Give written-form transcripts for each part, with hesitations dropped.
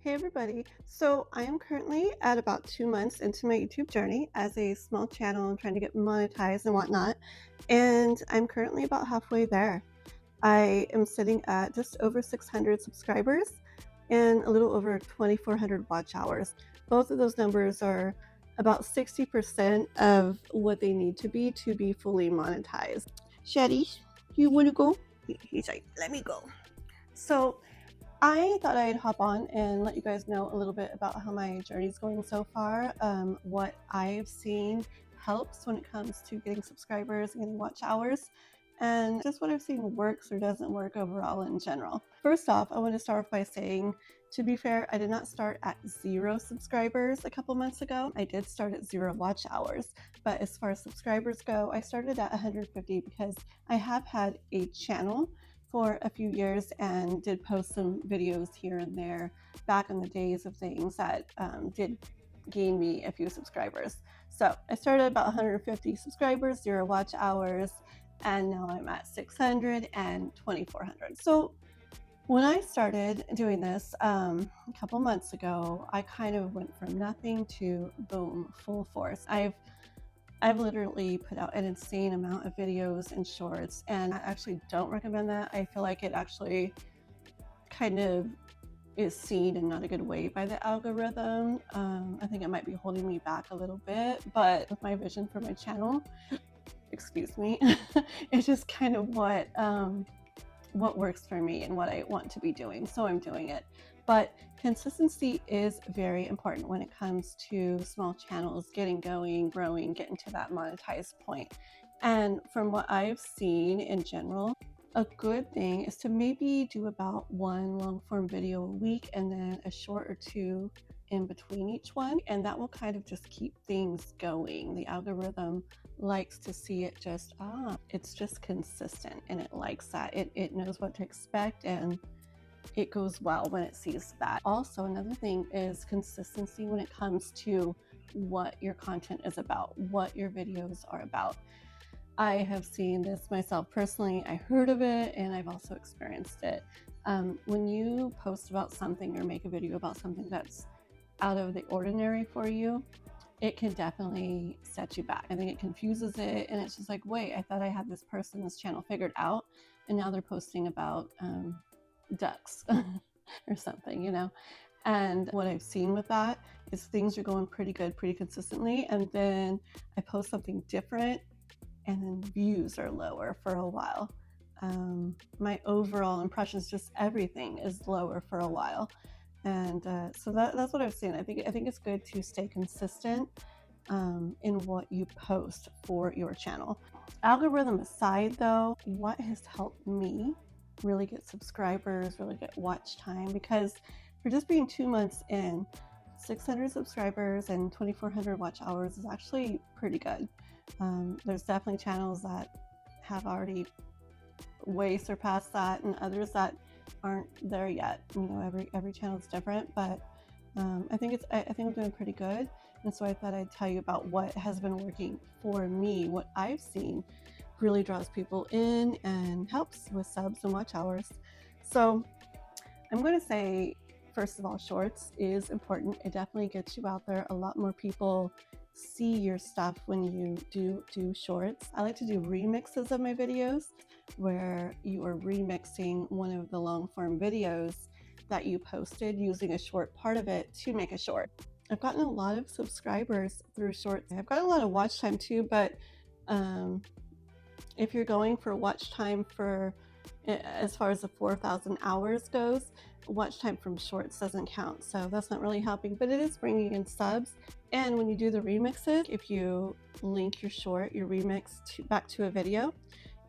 Hey everybody. So I am currently at about 2 months into my YouTube journey as a small channel. I'm trying to get monetized and whatnot. And I'm currently about halfway there. I am sitting at just over 600 subscribers and a little over 2,400 watch hours. Both of those numbers are about 60% of what they need to be fully monetized. Shetty, you want to go? He's like, let me go. So I thought I'd hop on and let you guys know a little bit about how my journey's going so far, what I've seen helps when it comes to getting subscribers and getting watch hours, and just what I've seen works or doesn't work overall in general. First off, I want to start off by saying, to be fair, I did not start at 0 subscribers a couple months ago. I did start at 0 watch hours, but as far as subscribers go, I started at 150 because I have had a channel for a few years and did post some videos here and there back in the days of things that did gain me a few subscribers. So I started at about 150 subscribers, 0 watch hours, and now I'm at 600 and 2,400. So when I started doing this a couple months ago, I kind of went from nothing to boom, full force. I've literally put out an insane amount of videos and shorts, and I actually don't recommend that. I feel like it actually kind of is seen in not a good way by the algorithm. I think it might be holding me back a little bit, but with my vision for my channel, excuse me, it's just kind of what works for me and what I want to be doing, so I'm doing it. But consistency is very important when it comes to small channels getting going, growing, getting to that monetized point. And from what I've seen in general, a good thing is to maybe do about 1 long form video a week and then a short or 2 in between each one, and that will kind of just keep things going. The algorithm likes to see it just it's just consistent, and it likes that. It knows what to expect, and it goes well when it sees that. Also, another thing is consistency when it comes to what your content is about, what your videos are about. I have seen this myself personally. I heard of it and I've also experienced it. When you post about something or make a video about something that's out of the ordinary for you, it can definitely set you back. I think it confuses it, and it's just like, wait, I thought I had this person's channel figured out, and now they're posting about ducks or something, you know? And what I've seen with that is things are going pretty good, pretty consistently, and then I post something different, and then views are lower for a while. My overall impressions, just everything is lower for a while. And so that's what I've seen. I think it's good to stay consistent in what you post for your channel. Algorithm aside though, what has helped me really get subscribers, really get watch time, because for just being 2 months in, 600 subscribers and 2,400 watch hours is actually pretty good. There's definitely channels that have already way surpassed that, and others that aren't there yet. You know, every channel is different, but I think I'm doing pretty good. And so I thought I'd tell you about what has been working for me, what I've seen really draws people in and helps with subs and watch hours. So I'm going to say, first of all, shorts is important. It definitely gets you out there. A lot more people see your stuff when you do shorts. I like to do remixes of my videos where you are remixing one of the long form videos that you posted using a short part of it to make a short. I've gotten a lot of subscribers through shorts. I've gotten a lot of watch time too, but if you're going for watch time for as far as the 4,000 hours goes, watch time from shorts doesn't count, so that's not really helping, but it is bringing in subs. And when you do the remixes, if you link your short, your remix back to a video,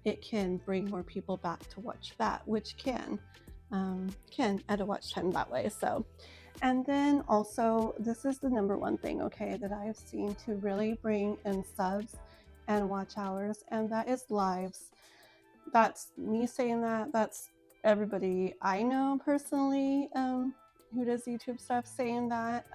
it can bring more people back to watch that, which can add a watch time that way. So, and then also, this is the number one thing, okay, that I have seen to really bring in subs and watch hours, and that is lives. That's me saying that. That's everybody I know personally who does YouTube stuff saying that.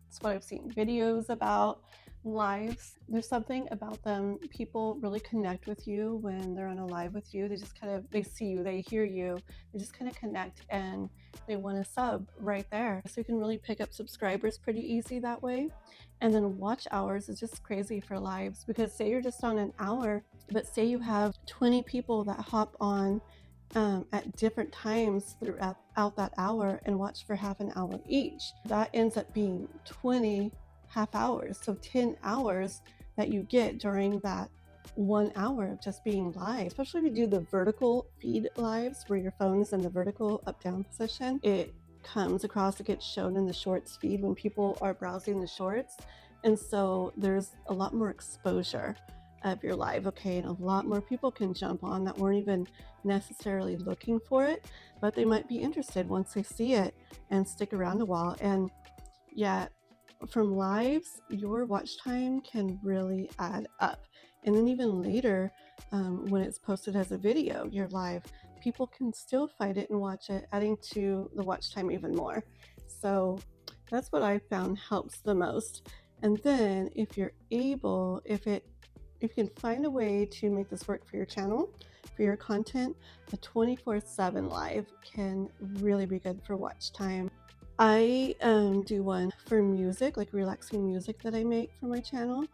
It's what I've seen videos about Lives, there's something about them. People really connect with you when they're on a live with you. They just kind of, they see you, they hear you, they just kind of connect, and they want to sub right there. So you can really pick up subscribers pretty easy that way. And then watch hours is just crazy for lives, because say you're just on an hour, but say you have 20 people that hop on at different times throughout that hour and watch for half an hour each. That ends up being 20 half hours. So 10 hours that you get during that 1 hour of just being live, especially if you do the vertical feed lives where your phone is in the vertical up down position. It comes across, it gets shown in the shorts feed when people are browsing the shorts. And so there's a lot more exposure of your live, okay? And a lot more people can jump on that weren't even necessarily looking for it, but they might be interested once they see it and stick around a while. And yeah, from lives, your watch time can really add up. And then even later, when it's posted as a video, your live, people can still find it and watch it, adding to the watch time even more. So that's what I found helps the most. And then if you're able, if you can find a way to make this work for your channel, for your content, a 24/7 live can really be good for watch time. I do one for music, like relaxing music that I make for my channel,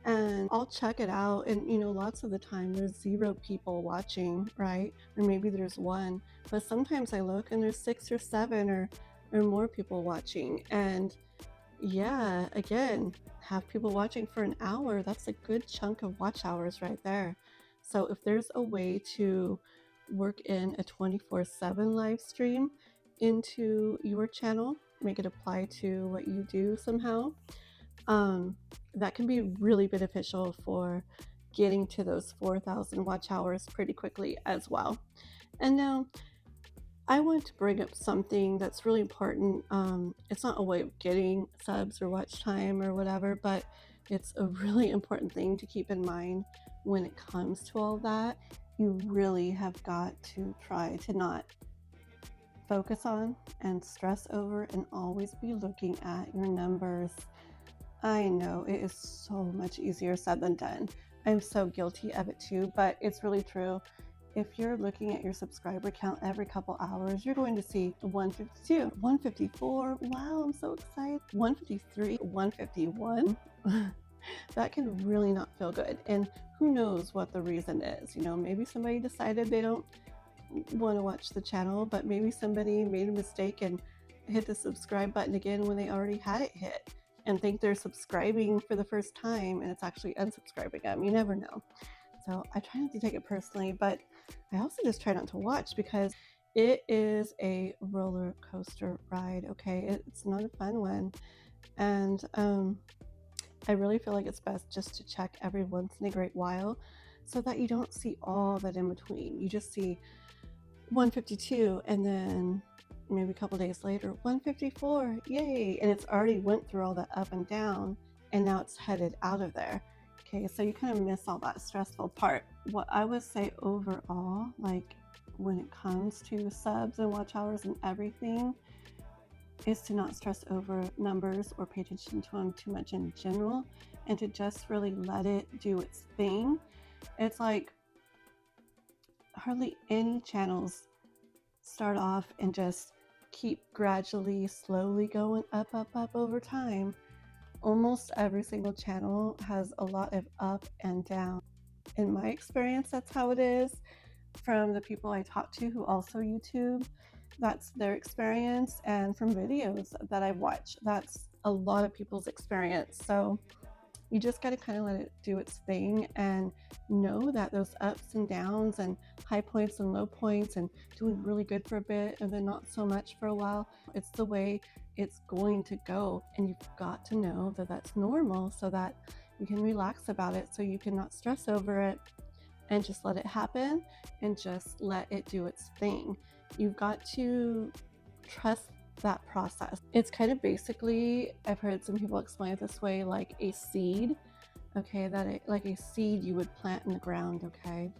and I'll check it out. And lots of the time there's 0 people watching, right? Or maybe there's 1, but sometimes I look and there's 6 or 7 or more people watching. And yeah, again, have people watching for an hour, that's a good chunk of watch hours right there. So if there's a way to work in a 24/7 live stream into your channel, make it apply to what you do somehow, that can be really beneficial for getting to those 4,000 watch hours pretty quickly as well. And now I want to bring up something that's really important. It's not a way of getting subs or watch time or whatever, but it's a really important thing to keep in mind when it comes to all that. You really have got to try to not focus on and stress over and always be looking at your numbers. I know it is so much easier said than done. I'm so guilty of it too, but it's really true. If you're looking at your subscriber count every couple hours, you're going to see 152, 154. Wow, I'm so excited. 153, 151. That can really not feel good. And who knows what the reason is? Maybe somebody decided they don't want to watch the channel, but maybe somebody made a mistake and hit the subscribe button again when they already had it hit and think they're subscribing for the first time, and it's actually unsubscribing them. You never know. So I try not to take it personally, but I also just try not to watch, because it is a roller coaster ride, okay? It's not a fun one. And I really feel like it's best just to check every once in a great while so that you don't see all that in between. You just see 152 and then maybe a couple days later 154, yay, and it's already went through all that up and down, and now it's headed out of there. Okay, so you kind of miss all that stressful part. What I would say overall, like when it comes to subs and watch hours and everything, is to not stress over numbers or pay attention to them too much in general, and to just really let it do its thing. It's like hardly any channels start off and just keep gradually, slowly going up, up, up over time. Almost every single channel has a lot of up and down. In my experience, that's how it is. From the people I talk to who also YouTube, that's their experience. And from videos that I've watched, that's a lot of people's experience. So you just got to kind of let it do its thing and know that those ups and downs and high points and low points and doing really good for a bit and then not so much for a while, it's the way it's going to go. And you've got to know that that's normal so that you can relax about it, so you can not stress over it and just let it happen and just let it do its thing. You've got to trust that process. It's kind of basically, I've heard some people explain it this way, like a seed, okay, like a seed you would plant in the ground, okay,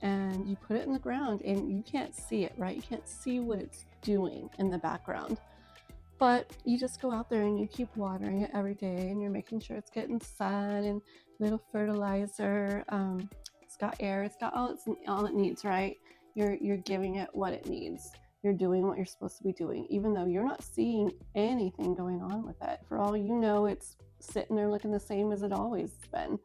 and you put it in the ground and you can't see it, right? You can't see what it's doing in the background, But you just go out there and you keep watering it every day, and you're making sure it's getting sun and little fertilizer. It's got air. It's got all it needs, right? You're giving it what it needs. You're doing what you're supposed to be doing, even though you're not seeing anything going on with it. For all you know, it's sitting there looking the same as it always been.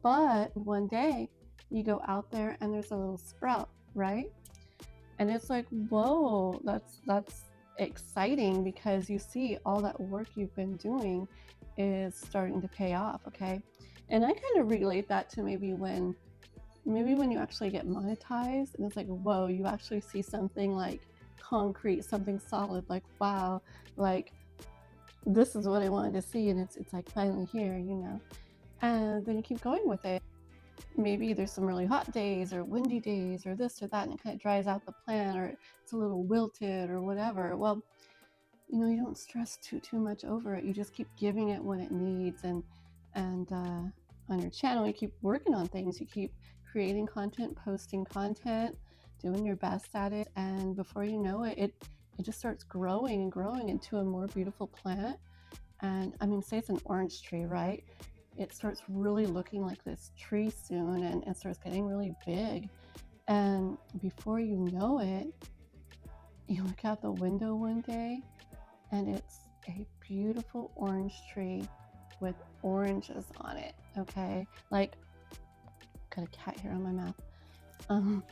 But one day you go out there and there's a little sprout, right? And it's like, whoa, that's exciting, because you see all that work you've been doing is starting to pay off. Okay. And I kind of relate that to maybe when you actually get monetized, and it's like, whoa, you actually see something like concrete, something solid, like, wow, like this is what I wanted to see, and it's like finally here, and then you keep going with it. Maybe there's some really hot days or windy days or this or that, and it kind of dries out the plant, or it's a little wilted or whatever. Well, you don't stress too much over it. You just keep giving it what it needs, and on your channel, you keep working on things. You keep creating content, posting content, doing your best at it, and before you know it, it just starts growing and growing into a more beautiful plant. And I mean, say it's an orange tree, right? It starts really looking like this tree soon, and starts getting really big. And before you know it, you look out the window one day and it's a beautiful orange tree with oranges on it. Okay, like, got a cat hair on my mouth. um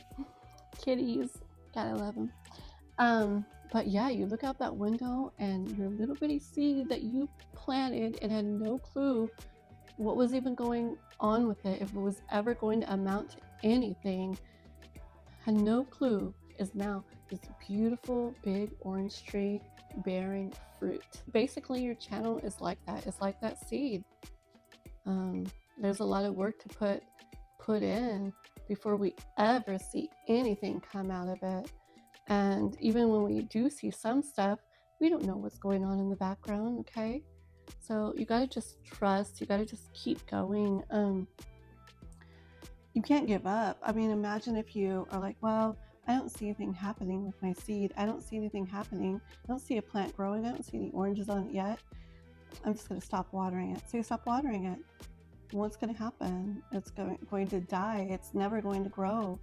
Kitties, gotta love them. But yeah, you look out that window and your little bitty seed that you planted and had no clue what was even going on with it, if it was ever going to amount to anything, had no clue, is now this beautiful big orange tree bearing fruit. Basically, your channel is like that. It's like that seed. There's a lot of work to put in before we ever see anything come out of it. And even when we do see some stuff, we don't know what's going on in the background. Okay, so you got to just trust. You got to just keep going. You can't give up. I mean, imagine if you are like, well, I don't see anything happening with my seed. I don't see anything happening. I don't see a plant growing. I don't see any oranges on it yet. I'm just going to stop watering it. So you stop watering it. What's going to happen? It's going to die. It's never going to grow.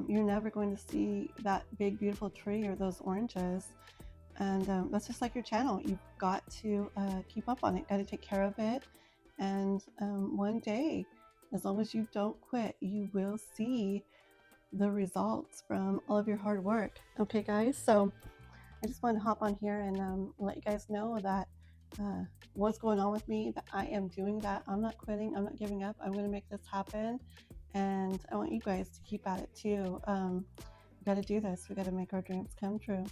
You're never going to see that big, beautiful tree or those oranges. And that's just like your channel. You've got to keep up on it. Got to take care of it. And one day, as long as you don't quit, you will see the results from all of your hard work. Okay, guys, so I just wanted to hop on here and let you guys know that what's going on with me, that I am doing that. I'm not quitting. I'm not giving up. I'm going to make this happen. And I want you guys to keep at it too. We got to do this. We got to make our dreams come true.